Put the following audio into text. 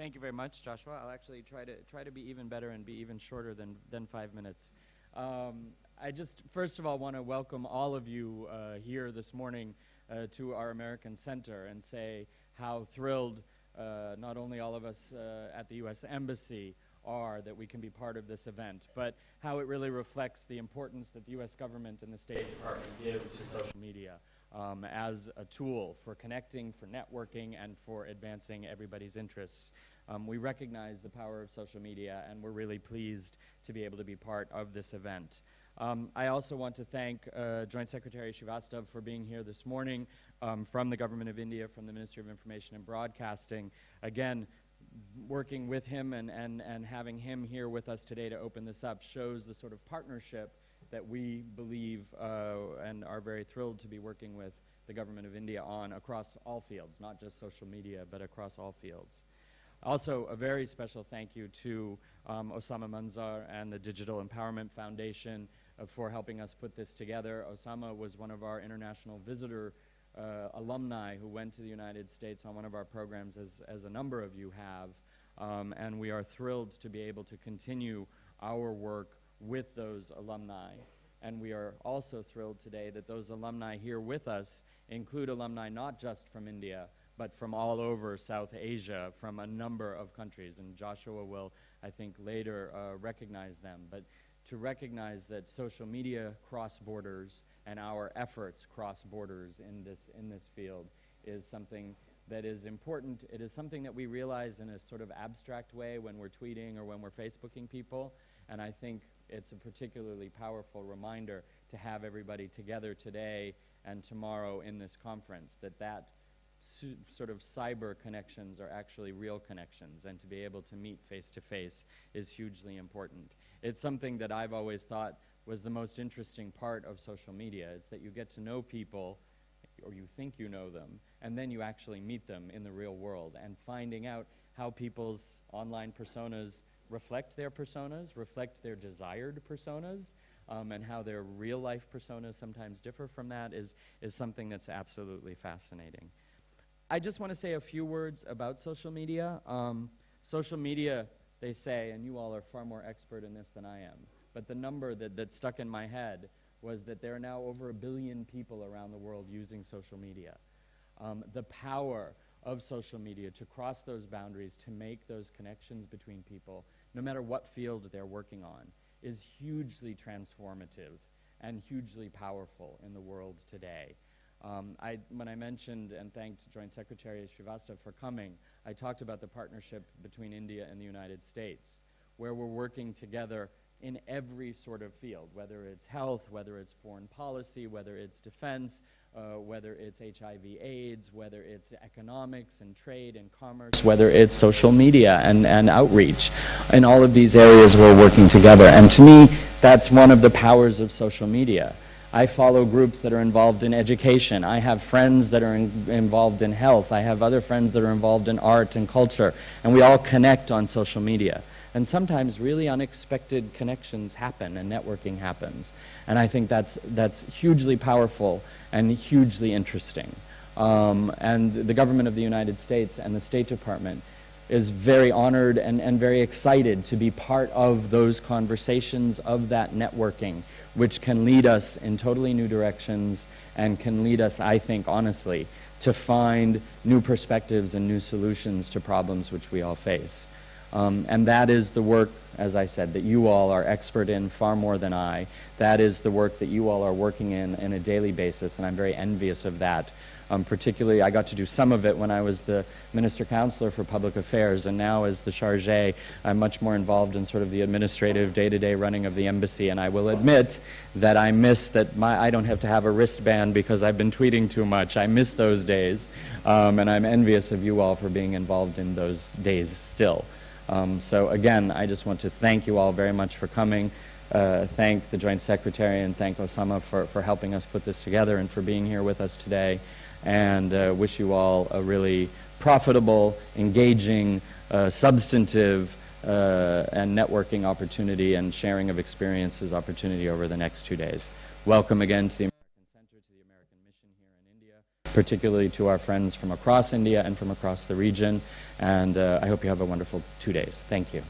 Thank you very much, Joshua. I'll actually try to be even better and be even shorter than 5 minutes. I just first of all want to welcome all of you here this morning to our American Center and say how thrilled not only all of us at the U.S. Embassy are that we can be part of this event, but how it really reflects the importance that the U.S. government and the State Department give to social media as a tool for connecting, for networking, and for advancing everybody's interests. We recognize the power of social media, and we're really pleased to be able to be part of this event. I also want to thank Joint Secretary Srivastava for being here this morning from the Government of India, from the Ministry of Information and Broadcasting. Again, working with him and having him here with us today to open this up shows the sort of partnership that we believe and are very thrilled to be working with the Government of India on across all fields, not just social media, but across all fields. Also, a very special thank you to Osama Manzar and the Digital Empowerment Foundation for helping us put this together. Osama was one of our international visitor alumni who went to the United States on one of our programs, as a number of you have, and we are thrilled to be able to continue our work with those alumni. And we are also thrilled today that those alumni here with us include alumni not just from India, but from all over South Asia, from a number of countries. And Joshua will, I think, later recognize them. But to recognize that social media cross borders and our efforts cross borders in this field is something that is important. It is something that we realize in a sort of abstract way when we're tweeting or when we're Facebooking people. And I think it's a particularly powerful reminder to have everybody together today and tomorrow in this conference, that sort of cyber connections are actually real connections, and to be able to meet face-to-face is hugely important. It's something that I've always thought was the most interesting part of social media. It's that you get to know people, or you think you know them, and then you actually meet them in the real world, and finding out how people's online personas reflect their personas, reflect their desired personas, and how their real-life personas sometimes differ from that is something that's absolutely fascinating. I just want to say a few words about social media. Social media, they say, and you all are far more expert in this than I am, but the number that stuck in my head was that there are now over 1 billion people around the world using social media. The power of social media to cross those boundaries, to make those connections between people, no matter what field they're working on, is hugely transformative and hugely powerful in the world today. When I mentioned and thanked Joint Secretary Srivastava for coming, I talked about the partnership between India and the United States, where we're working together in every sort of field, whether it's health, whether it's foreign policy, whether it's defense, whether it's HIV/AIDS, whether it's economics and trade and commerce, whether it's social media and outreach. In all of these areas, we're working together. And to me, that's one of the powers of social media. I follow groups that are involved in education. I have friends that are involved in health. I have other friends that are involved in art and culture. And we all connect on social media. And sometimes really unexpected connections happen and networking happens. And I think that's hugely powerful and hugely interesting. And the government of the United States and the State Department is very honored and very excited to be part of those conversations, of that networking, which can lead us in totally new directions and can lead us, I think, honestly, to find new perspectives and new solutions to problems which we all face. And that is the work, as I said, that you all are expert in far more than I. That is the work that you all are working in a daily basis, and I'm very envious of that. Particularly, I got to do some of it when I was the Minister Counselor for Public Affairs, and now as the Chargé, I'm much more involved in sort of the administrative day-to-day running of the embassy, and I will admit that I miss that I don't have to have a wristband because I've been tweeting too much. I miss those days, and I'm envious of you all for being involved in those days still. So again, I just want to thank you all very much for coming, thank the Joint Secretary and thank Osama for helping us put this together and for being here with us today, and wish you all a really profitable, engaging, substantive, and networking opportunity and sharing of experiences opportunity over the next 2 days. Welcome again to the American Center, to the American Mission here in India, particularly to our friends from across India and from across the region. And I hope you have a wonderful 2 days. Thank you.